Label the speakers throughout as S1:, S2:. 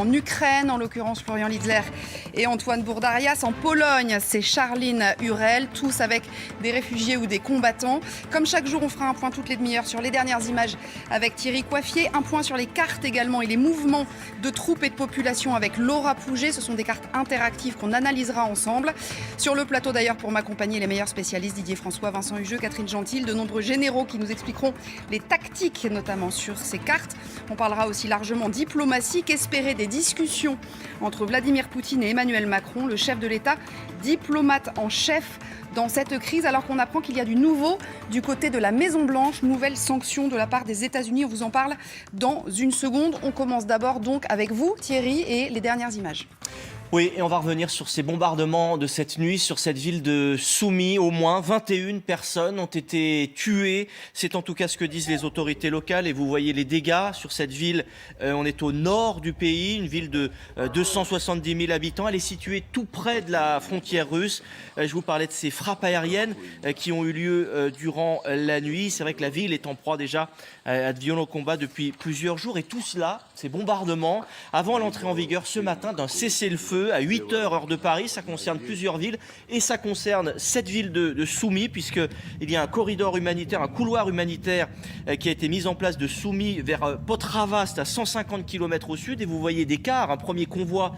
S1: en Ukraine, en l'occurrence Florian Lidler et Antoine Bourdarias. En Pologne, c'est Charline Hurel, tous avec des réfugiés ou des combattants. Comme chaque jour, on fera un point toutes les demi-heures sur les dernières images avec Thierry Coiffier, un point sur les cartes également et les mouvements de troupes et de population avec Laura Pouget. Ce sont des cartes interactives qu'on analysera ensemble. Sur le plateau d'ailleurs, pour m'accompagner, les meilleurs spécialistes, Didier François, Vincent Hugeux, Catherine Gentil, de nombreux généraux qui nous expliqueront les tactiques notamment sur ces cartes. On parlera aussi largement diplomatie, qu'espérer des discussions entre Vladimir Poutine et Emmanuel Macron, le chef de l'État, diplomate en chef dans cette crise, alors qu'on apprend qu'il y a du nouveau du côté de la Maison-Blanche, nouvelles sanctions de la part des États-Unis. On vous en parle dans une seconde. On commence d'abord donc avec vous, Thierry, et les dernières images.
S2: Oui, et on va revenir sur ces bombardements de cette nuit, sur cette ville de Soumy. Au moins 21 personnes ont été tuées. C'est en tout cas ce que disent les autorités locales. Et vous voyez les dégâts sur cette ville. On est au nord du pays, une ville de 270 000 habitants. Elle est située tout près de la frontière russe. Je vous parlais de ces frappes aériennes qui ont eu lieu durant la nuit. C'est vrai que la ville est en proie déjà à de violents combats depuis plusieurs jours. Et tout cela, ces bombardements, avant l'entrée en vigueur ce matin d'un cessez-le-feu à 8h heure de Paris. Ça concerne plusieurs villes et ça concerne cette ville de Soumy, puisqu'il y a un corridor humanitaire, un couloir humanitaire qui a été mis en place de Soumy vers Potrava, c'est à 150 km au sud. Et vous voyez des cars, un premier convoi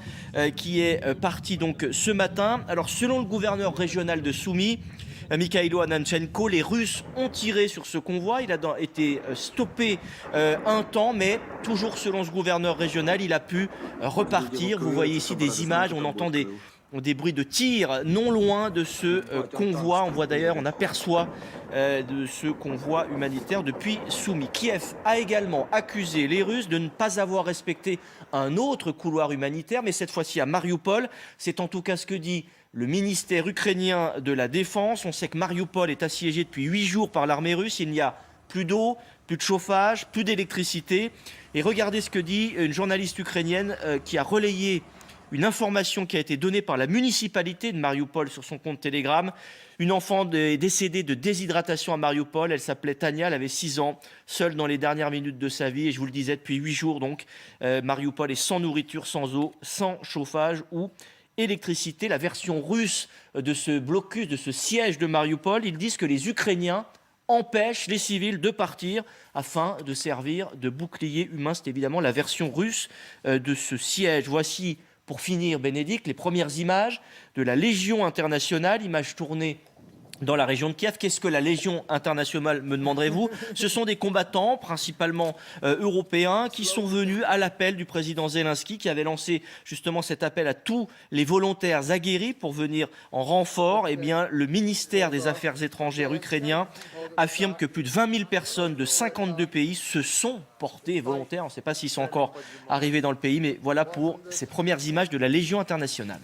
S2: qui est parti donc ce matin. Alors selon le gouverneur régional de Soumy, Mikhailo Ananchenko, les Russes ont tiré sur ce convoi. Il a été stoppé un temps, mais toujours selon ce gouverneur régional, il a pu repartir. Vous voyez ici des images, on entend des bruits de tirs non loin de ce convoi. On voit d'ailleurs, on aperçoit de ce convoi humanitaire depuis Soumy. Kiev a également accusé les Russes de ne pas avoir respecté un autre couloir humanitaire, mais cette fois-ci à Mariupol. C'est en tout cas ce que dit le ministère ukrainien de la Défense. On sait que Mariupol est assiégé depuis 8 jours par l'armée russe. Il n'y a plus d'eau, plus de chauffage, plus d'électricité. Et regardez ce que dit une journaliste ukrainienne qui a relayé une information qui a été donnée par la municipalité de Mariupol sur son compte Telegram. Une enfant est décédée de déshydratation à Mariupol. Elle s'appelait Tania, elle avait 6 ans, seule dans les dernières minutes de sa vie. Et je vous le disais, depuis 8 jours, donc, Mariupol est sans nourriture, sans eau, sans chauffage ou électricité. La version russe de ce blocus, de ce siège de Mariupol, ils disent que les Ukrainiens empêchent les civils de partir afin de servir de bouclier humain. C'est évidemment la version russe de ce siège. Voici, pour finir, Bénédicte, les premières images de la Légion internationale, images tournées dans la région de Kiev. Qu'est-ce que la Légion internationale, me demanderez-vous? Ce sont des combattants, principalement européens, qui sont venus à l'appel du président Zelensky, qui avait lancé justement cet appel à tous les volontaires aguerris pour venir en renfort. Eh bien, le ministère des Affaires étrangères ukrainien affirme que plus de 20 000 personnes de 52 pays se sont portées volontaires. On ne sait pas s'ils sont encore arrivés dans le pays, mais voilà pour ces premières images de la Légion internationale.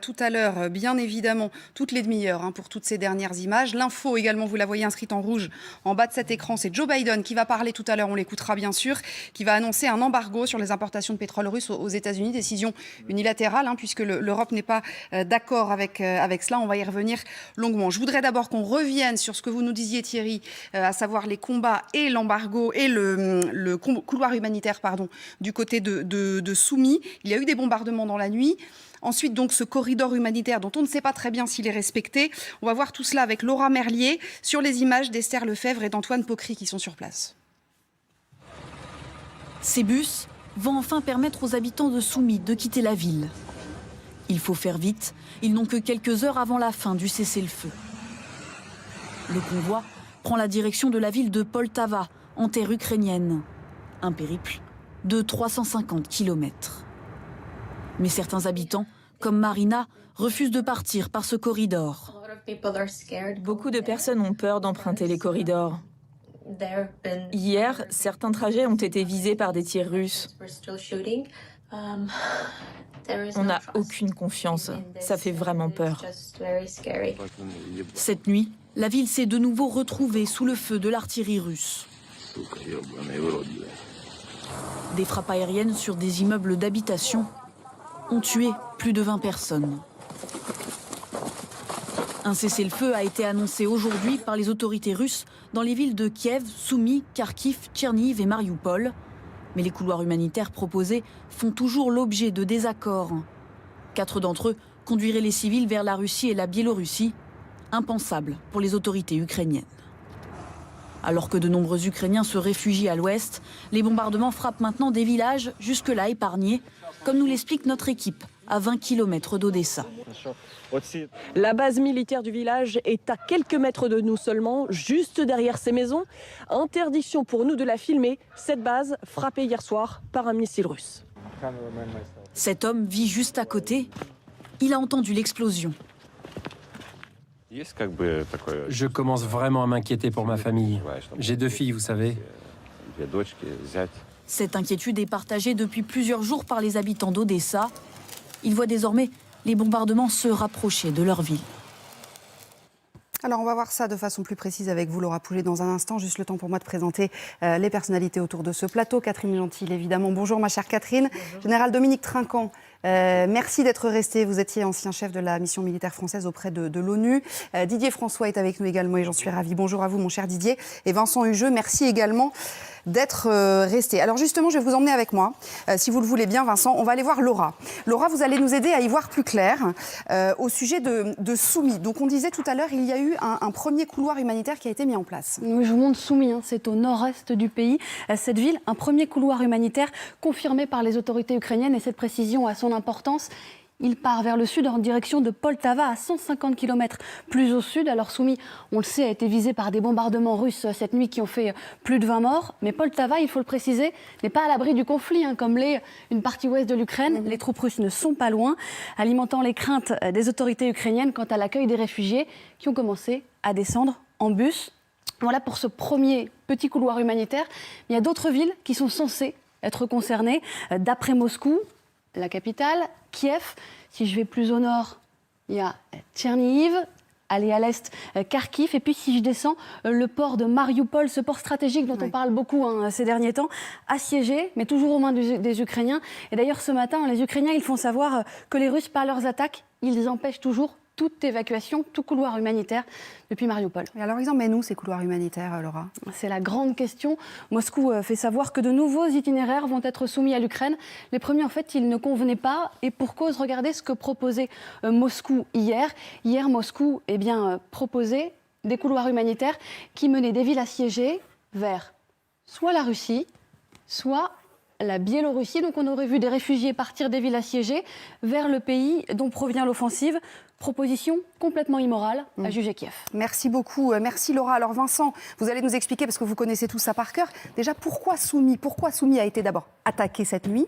S1: Tout à l'heure, bien évidemment, toutes les demi-heures pour toutes ces dernières images. L'info également, vous la voyez inscrite en rouge en bas de cet écran, c'est Joe Biden qui va parler tout à l'heure, on l'écoutera bien sûr, qui va annoncer un embargo sur les importations de pétrole russe aux États-Unis, décision unilatérale puisque l'Europe n'est pas d'accord avec cela. On va y revenir longuement. Je voudrais d'abord qu'on revienne sur ce que vous nous disiez, Thierry, à savoir les combats et l'embargo et le couloir humanitaire du côté de Soumy. Il y a eu des bombardements dans la nuit. Ensuite, donc, ce corridor humanitaire dont on ne sait pas très bien s'il est respecté. On va voir tout cela avec Laura Merlier sur les images d'Esther Lefebvre et d'Antoine Pocry qui sont sur place.
S3: Ces bus vont enfin permettre aux habitants de Soumy de quitter la ville. Il faut faire vite, ils n'ont que quelques heures avant la fin du cessez-le-feu. Le convoi prend la direction de la ville de Poltava, en terre ukrainienne. Un périple de 350 km. Mais certains habitants, comme Marina, refusent de partir par ce corridor.
S4: Beaucoup de personnes ont peur d'emprunter les corridors. Hier, certains trajets ont été visés par des tirs russes. On n'a aucune confiance. Ça fait vraiment peur.
S3: Cette nuit, la ville s'est de nouveau retrouvée sous le feu de l'artillerie russe. Des frappes aériennes sur des immeubles d'habitation ont tué plus de 20 personnes. Un cessez-le-feu a été annoncé aujourd'hui par les autorités russes dans les villes de Kiev, Soumy, Kharkiv, Tcherniv et Mariupol. Mais les couloirs humanitaires proposés font toujours l'objet de désaccords. 4 d'entre eux conduiraient les civils vers la Russie et la Biélorussie, impensable pour les autorités ukrainiennes. Alors que de nombreux Ukrainiens se réfugient à l'ouest, les bombardements frappent maintenant des villages jusque-là épargnés, comme nous l'explique notre équipe, à 20 km d'Odessa.
S5: La base militaire du village est à quelques mètres de nous seulement, juste derrière ces maisons. Interdiction pour nous de la filmer, cette base frappée hier soir par un missile russe.
S3: Cet homme vit juste à côté. Il a entendu l'explosion.
S6: Je commence vraiment à m'inquiéter pour ma famille. J'ai 2 filles, vous savez.
S3: Cette inquiétude est partagée depuis plusieurs jours par les habitants d'Odessa. Ils voient désormais les bombardements se rapprocher de leur ville.
S1: Alors on va voir ça de façon plus précise avec vous, Laura Pouget, dans un instant. Juste le temps pour moi de présenter les personnalités autour de ce plateau. Catherine Gentil, évidemment. Bonjour ma chère Catherine. Bonjour. Général Dominique Trinquant, merci d'être resté. Vous étiez ancien chef de la mission militaire française auprès de l'ONU. Didier François est avec nous également et j'en suis ravie. Bonjour à vous mon cher Didier. Et Vincent Hugeux, merci également d'être resté. Alors justement, je vais vous emmener avec moi, si vous le voulez bien Vincent. On va aller voir Laura. Laura, vous allez nous aider à y voir plus clair au sujet de Soumy. Donc on disait tout à l'heure, il y a eu un premier couloir humanitaire qui a été mis en place.
S7: Oui, je vous montre Soumy, c'est au nord-est du pays. Cette ville, un premier couloir humanitaire confirmé par les autorités ukrainiennes et cette précision a son importance. Il part vers le sud en direction de Poltava, à 150 km plus au sud. Alors Soumy, on le sait, a été visé par des bombardements russes cette nuit qui ont fait plus de 20 morts. Mais Poltava, il faut le préciser, n'est pas à l'abri du conflit, comme l'est une partie ouest de l'Ukraine. Les troupes russes ne sont pas loin, alimentant les craintes des autorités ukrainiennes quant à l'accueil des réfugiés qui ont commencé à descendre en bus. Voilà pour ce premier petit couloir humanitaire. Il y a d'autres villes qui sont censées être concernées. D'après Moscou, la capitale, Kiev. Si je vais plus au nord, il y a Tchernihiv. Aller à l'est, Kharkiv. Et puis si je descends, le port de Mariupol, ce port stratégique dont on parle beaucoup ces derniers temps, assiégé, mais toujours aux mains des Ukrainiens. Et d'ailleurs ce matin, les Ukrainiens ils font savoir que les Russes, par leurs attaques, ils empêchent toujours toute évacuation, tout couloir humanitaire depuis Mariupol.
S1: Et alors ils emmènent où ces couloirs humanitaires, Laura ?
S7: C'est la grande question. Moscou fait savoir que de nouveaux itinéraires vont être soumis à l'Ukraine. Les premiers, en fait, ils ne convenaient pas. Et pour cause, regardez ce que proposait Moscou hier. Hier, Moscou proposait des couloirs humanitaires qui menaient des villes assiégées vers soit la Russie, soit la Biélorussie. Donc on aurait vu des réfugiés partir des villes assiégées vers le pays dont provient l'offensive. Proposition complètement immorale à juger Kiev.
S1: Merci beaucoup. Merci Laura. Alors Vincent, vous allez nous expliquer, parce que vous connaissez tout ça par cœur, déjà pourquoi Soumy a été d'abord attaqué cette nuit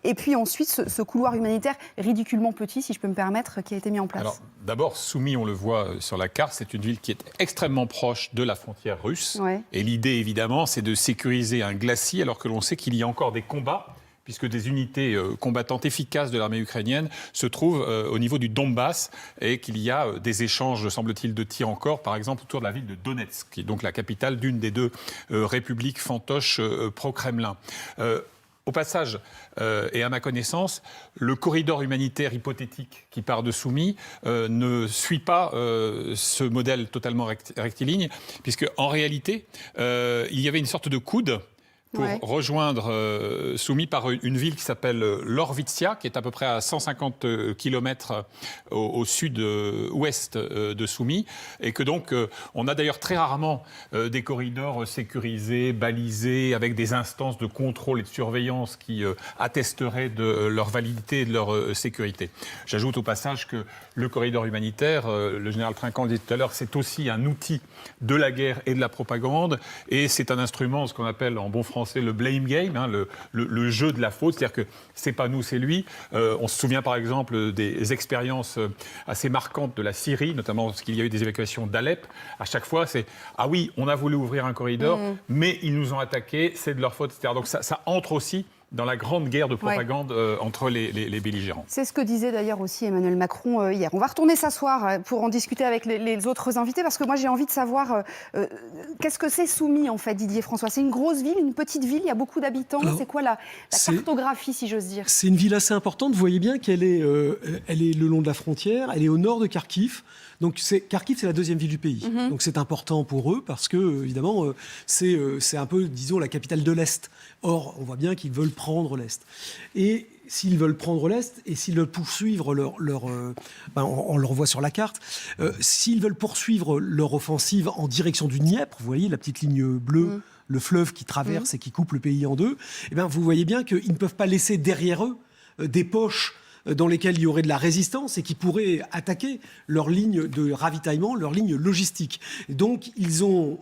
S1: et puis ensuite ce couloir humanitaire ridiculement petit, si je peux me permettre, qui a été mis en place.
S8: Alors d'abord, Soumy, on le voit sur la carte, c'est une ville qui est extrêmement proche de la frontière russe. Ouais. Et l'idée évidemment, c'est de sécuriser un glacis alors que l'on sait qu'il y a encore des combats, puisque des unités combattantes efficaces de l'armée ukrainienne se trouvent au niveau du Donbass et qu'il y a des échanges, semble-t-il, de tirs encore, par exemple autour de la ville de Donetsk, qui est donc la capitale d'une des 2 républiques fantoches pro-Kremlin. Au passage, et à ma connaissance, le corridor humanitaire hypothétique qui part de Soumy ne suit pas ce modèle totalement rectiligne, puisque en réalité, il y avait une sorte de coude pour rejoindre Soumy par une ville qui s'appelle Lorvitsia, qui est à peu près à 150 km au sud-ouest de Soumy, et que donc on a d'ailleurs très rarement des corridors sécurisés, balisés, avec des instances de contrôle et de surveillance qui attesteraient de leur validité et de leur sécurité. J'ajoute au passage que le corridor humanitaire, le général Trinquant le disait tout à l'heure, c'est aussi un outil de la guerre et de la propagande, et c'est un instrument, ce qu'on appelle en bon français le blame game, le jeu de la faute, c'est-à-dire que c'est pas nous, c'est lui. On se souvient par exemple des expériences assez marquantes de la Syrie, notamment lorsqu'il y a eu des évacuations d'Alep. À chaque fois, c'est « Ah oui, on a voulu ouvrir un corridor, mais ils nous ont attaqués, c'est de leur faute, etc. » Donc ça entre aussi dans la grande guerre de propagande entre les belligérants.
S1: C'est ce que disait d'ailleurs aussi Emmanuel Macron hier. On va retourner s'asseoir pour en discuter avec les autres invités, parce que moi j'ai envie de savoir qu'est-ce que c'est Soumy en fait, Didier François. C'est une grosse ville, une petite ville, il y a beaucoup d'habitants. C'est quoi la cartographie, si j'ose dire?
S9: C'est une ville assez importante. Vous voyez bien qu'elle est, elle est le long de la frontière, elle est au nord de Kharkiv. Donc Kharkiv, c'est la deuxième ville du pays. Donc c'est important pour eux parce que, évidemment, c'est un peu, disons, la capitale de l'Est. Or, on voit bien qu'ils veulent prendre l'Est. Et s'ils veulent prendre l'Est et s'ils veulent poursuivre on le revoit sur la carte, s'ils veulent poursuivre leur offensive en direction du Dniepr, vous voyez la petite ligne bleue, le fleuve qui traverse et qui coupe le pays en deux, eh bien, vous voyez bien qu'ils ne peuvent pas laisser derrière eux des poches dans lesquelles il y aurait de la résistance et qui pourraient attaquer leur ligne de ravitaillement, leur ligne logistique. Et donc, ils ont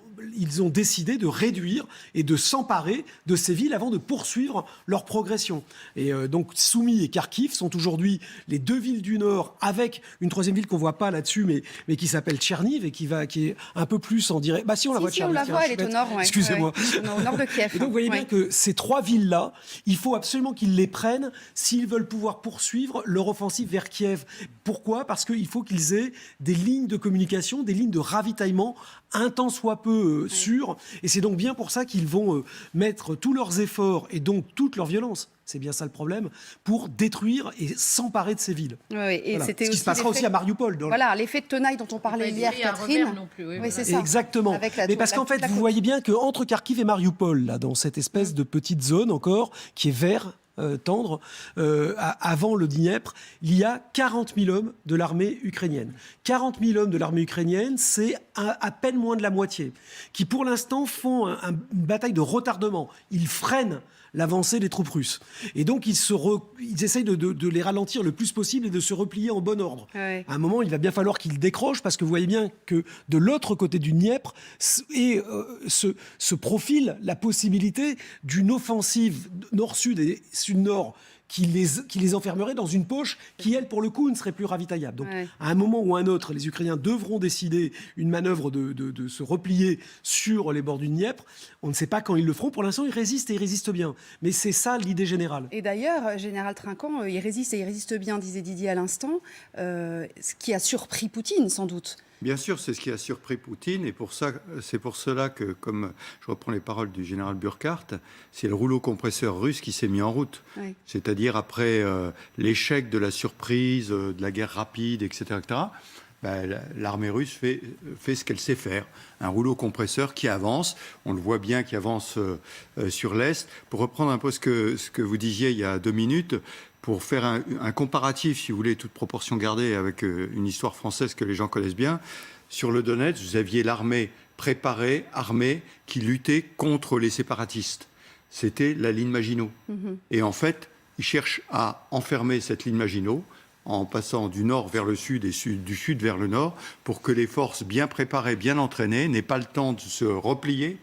S9: décidé de réduire et de s'emparer de ces villes avant de poursuivre leur progression. Et donc, Soumy et Kharkiv sont aujourd'hui les deux villes du Nord, avec une troisième ville qu'on ne voit pas là-dessus, mais qui s'appelle Tcherniv et qui est un peu plus en direct. Bah si, on la voit,
S1: Tcherniv. On la voit, elle est au nord. Ouais.
S9: Excusez-moi.
S1: Au nord de Kiev.
S9: Et donc, vous voyez bien que ces trois villes-là, il faut absolument qu'ils les prennent s'ils veulent pouvoir poursuivre leur offensive vers Kiev. Pourquoi ? Parce qu'il faut qu'ils aient des lignes de communication, des lignes de ravitaillement un tant soit peu sûres. Et c'est donc bien pour ça qu'ils vont mettre tous leurs efforts et donc toute leur violence. C'est bien ça le problème, pour détruire et s'emparer de ces villes.
S1: Oui, et
S9: voilà.
S1: c'était
S9: ce qui se passera aussi à Mariupol.
S1: Voilà, l'effet de tenaille dont on parlait hier, Catherine.
S4: Non plus,
S1: oui, c'est ça.
S9: Exactement. Mais parce qu'en fait, vous voyez bien qu'entre Kharkiv et Mariupol, là, dans cette espèce de petite zone encore, qui est vert, tendre, avant le Dniepr, il y a 40 000 hommes de l'armée ukrainienne. 40 000 hommes de l'armée ukrainienne, c'est à peine moins de la moitié, qui pour l'instant font une bataille de retardement. Ils freinent l'avancée des troupes russes. Et donc, ils essayent de les ralentir le plus possible et de se replier en bon ordre. Ouais. À un moment, il va bien falloir qu'ils décrochent, parce que vous voyez bien que de l'autre côté du Dniepr se profile la possibilité d'une offensive nord-sud et sud-nord qui les enfermerait dans une poche qui, elle, pour le coup, ne serait plus ravitaillable. Donc, à un moment ou un autre, les Ukrainiens devront décider une manœuvre de se replier sur les bords du Dniepr. On ne sait pas quand ils le feront. Pour l'instant, ils résistent et ils résistent bien. Mais c'est ça l'idée générale.
S1: Et d'ailleurs, Général Trinquant, il résiste et il résiste bien, disait Didier à l'instant, ce qui a surpris Poutine, sans doute.
S10: Bien sûr, c'est ce qui a surpris Poutine, et c'est pour cela que, comme je reprends les paroles du général Burkhardt, c'est le rouleau compresseur russe qui s'est mis en route. Oui. C'est-à-dire après l'échec de la surprise, de la guerre rapide, etc., l'armée russe fait ce qu'elle sait faire. Un rouleau compresseur qui avance, on le voit bien, qui avance sur l'Est. Pour reprendre un peu ce que vous disiez il y a 2 minutes, pour faire un comparatif, si vous voulez, toute proportion gardée, avec une histoire française que les gens connaissent bien, sur le Donetsk, vous aviez l'armée préparée, armée, qui luttait contre les séparatistes. C'était la ligne Maginot. Et en fait, ils cherchent à enfermer cette ligne Maginot en passant du nord vers le sud et du sud vers le nord, pour que les forces bien préparées, bien entraînées, n'aient pas le temps de se replier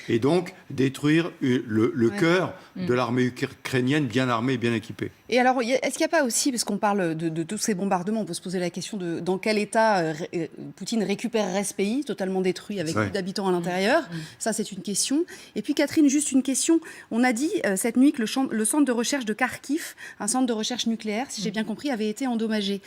S10: et donc détruire le cœur de l'armée ukrainienne bien armée et bien équipée.
S1: Et alors, est-ce qu'il n'y a pas aussi, parce qu'on parle de tous ces bombardements, on peut se poser la question de dans quel état Poutine récupérerait ce pays, totalement détruit, avec plus d'habitants à l'intérieur. Ça, c'est une question. Et puis, Catherine, juste une question. On a dit cette nuit que le centre de recherche de Kharkiv, un centre de recherche nucléaire, si j'ai bien compris, avait été endommagé.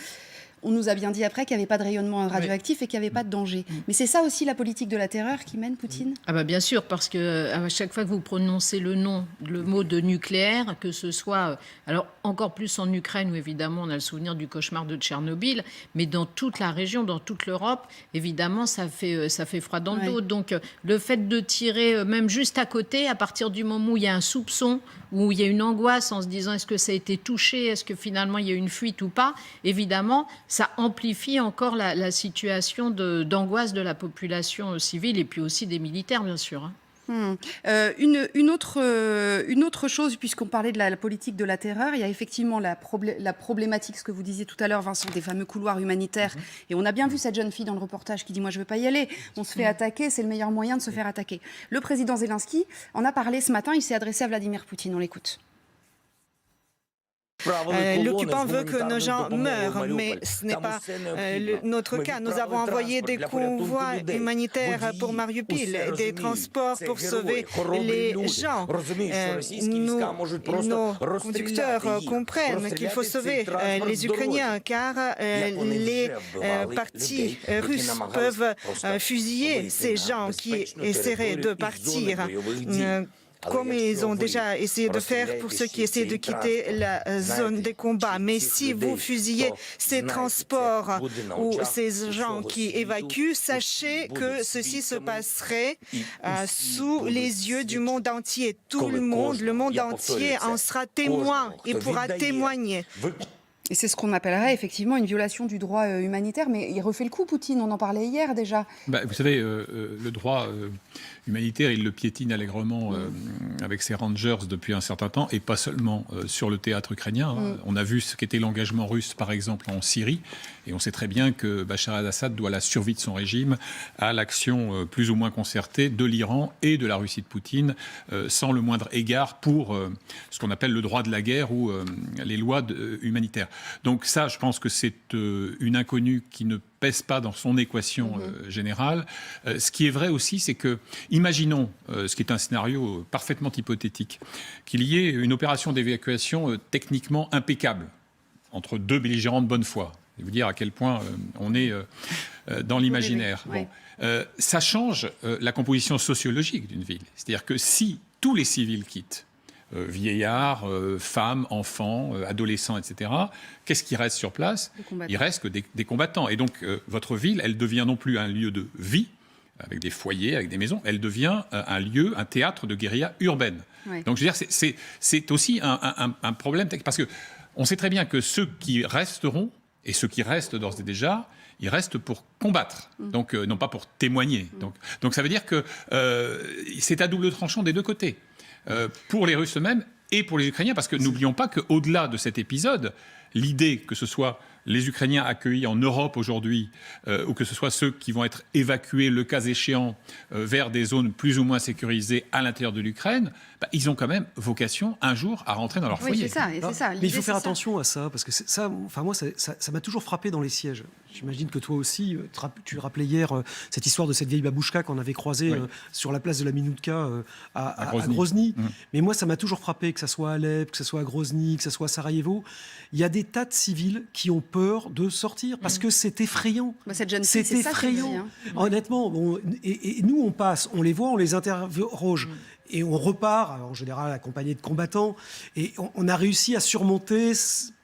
S1: On nous a bien dit après qu'il n'y avait pas de rayonnement radioactif et qu'il n'y avait pas de danger. Mais c'est ça aussi la politique de la terreur qui mène Poutine ?
S11: Ah bah bien sûr, parce que à chaque fois que vous prononcez le mot de nucléaire, que ce soit, alors encore plus en Ukraine où évidemment on a le souvenir du cauchemar de Tchernobyl, mais dans toute la région, dans toute l'Europe, évidemment ça fait froid dans le dos. Donc le fait de tirer même juste à côté, à partir du moment où il y a un soupçon, où il y a une angoisse en se disant est-ce que ça a été touché, est-ce que finalement il y a une fuite ou pas, évidemment ça amplifie encore la situation d'angoisse de la population civile et puis aussi des militaires, bien sûr.
S1: Une autre chose, puisqu'on parlait de la politique de la terreur, il y a effectivement la problématique, ce que vous disiez tout à l'heure, Vincent, des fameux couloirs humanitaires. Et on a bien vu cette jeune fille dans le reportage qui dit « Moi, je ne veux pas y aller. On se fait attaquer, c'est le meilleur moyen de se faire attaquer. » Le président Zelensky en a parlé ce matin, il s'est adressé à Vladimir Poutine. On l'écoute.
S12: L'occupant veut que nos gens meurent, mais ce n'est pas notre cas. Nous avons envoyé des convois humanitaires pour Mariupol, des transports pour sauver les gens. Nos conducteurs comprennent qu'il faut sauver les Ukrainiens, car les partis russes peuvent fusiller ces gens qui essaieraient de partir, comme ils ont déjà essayé de faire pour ceux qui essaient de quitter la zone des combats. Mais si vous fusillez ces transports ou ces gens qui évacuent, sachez que ceci se passerait sous les yeux du monde entier. Tout le monde entier en sera témoin et pourra témoigner.
S1: Et c'est ce qu'on appellerait effectivement une violation du droit humanitaire. Mais il refait le coup, Poutine, on en parlait hier déjà.
S8: Vous savez, le droit humanitaire, il le piétine allègrement avec ses rangers depuis un certain temps, et pas seulement sur le théâtre ukrainien. On a vu ce qu'était l'engagement russe, par exemple, en Syrie, et on sait très bien que Bachar el-Assad doit la survie de son régime à l'action plus ou moins concertée de l'Iran et de la Russie de Poutine, sans le moindre égard pour ce qu'on appelle le droit de la guerre ou les lois humanitaires. Donc ça, je pense que c'est une inconnue qui ne pèse pas dans son équation générale. Ce qui est vrai aussi, c'est que, imaginons, ce qui est un scénario parfaitement hypothétique, qu'il y ait une opération d'évacuation techniquement impeccable entre deux belligérants de bonne foi. Je vais vous dire à quel point on est dans l'imaginaire. Bon. Ça change la composition sociologique d'une ville. C'est-à-dire que si tous les civils quittent, vieillards, femmes, enfants, adolescents, etc. Qu'est-ce qui reste sur place? Il reste que des combattants. Et donc, votre ville, elle devient non plus un lieu de vie, avec des foyers, avec des maisons, elle devient un lieu, un théâtre de guérilla urbaine. Oui. Donc, je veux dire, c'est aussi un problème, parce qu'on sait très bien que ceux qui resteront, et ceux qui restent d'ores et déjà, ils restent pour combattre, donc non pas pour témoigner. Donc ça veut dire que c'est à double tranchant des deux côtés. Pour les Russes eux-mêmes et pour les Ukrainiens, parce que n'oublions pas qu'au-delà de cet épisode, l'idée que ce soit les Ukrainiens accueillis en Europe aujourd'hui, ou que ce soit ceux qui vont être évacués, le cas échéant, vers des zones plus ou moins sécurisées à l'intérieur de l'Ukraine, ils ont quand même vocation un jour à rentrer dans leur foyer.
S1: C'est ça.
S9: Mais il faut faire attention à ça, parce que ça, moi, ça m'a toujours frappé dans les sièges. J'imagine que toi aussi, tu rappelais hier cette histoire de cette vieille babouchka qu'on avait croisée sur la place de la Minoutka à Grozny. Mais moi, ça m'a toujours frappé, que ce soit à Alep, que ce soit à Grozny, que ce soit à Sarajevo. Il y a des tas de civils qui ont peur de sortir parce que c'est effrayant.
S1: Cette jeune fille, c'est
S9: effrayant.
S1: Ça,
S9: Honnêtement, et nous, on passe, on les voit, on les interroge. Et on repart, en général accompagné de combattants, et on a réussi à surmonter,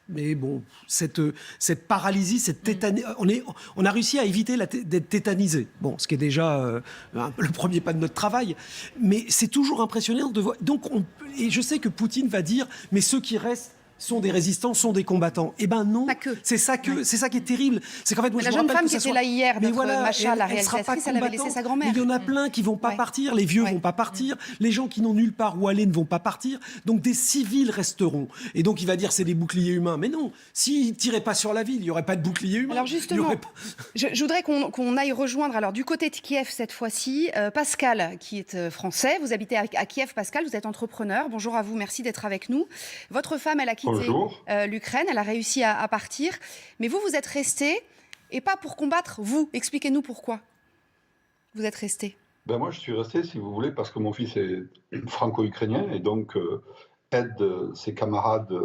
S9: mais bon, cette paralysie, cette tétanie. On a réussi à éviter d'être tétanisé. Bon, ce qui est déjà le premier pas de notre travail, mais c'est toujours impressionnant de voir. Donc, et je sais que Poutine va dire, mais ceux qui restent sont des résistants, sont des combattants. Eh ben non, c'est ça qui est terrible. C'est qu'en fait, moi,
S1: la jeune femme qui était là hier, notre Macha, la réalisatrice, elle avait laissé sa grand-mère.
S9: Mais il y en a plein qui vont pas partir, les vieux vont pas partir, les gens qui n'ont nulle part où aller ne vont pas partir, donc des civils resteront. Et donc il va dire c'est des boucliers humains. Mais non, s'ils tiraient pas sur la ville, il y aurait pas de boucliers humains.
S1: Alors justement, je voudrais qu'on aille rejoindre, alors du côté de Kiev cette fois-ci, Pascal, qui est français. Vous habitez à Kiev, Pascal, vous êtes entrepreneur. Bonjour à vous, merci d'être avec nous. Votre femme, elle a quitté l'Ukraine, elle a réussi à partir, mais vous êtes resté, et pas pour combattre, vous. Expliquez-nous pourquoi vous êtes resté.
S13: Moi, je suis resté, si vous voulez, parce que mon fils est franco-ukrainien, et donc aide ses camarades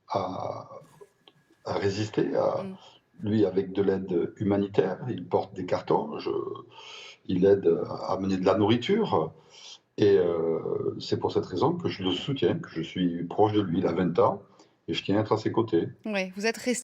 S13: à résister, lui avec de l'aide humanitaire, il porte des cartons, il aide à amener de la nourriture. Et c'est pour cette raison que je le soutiens, que je suis proche de lui, il a 20 ans, et je tiens à être à ses côtés.
S1: Oui, vous êtes resté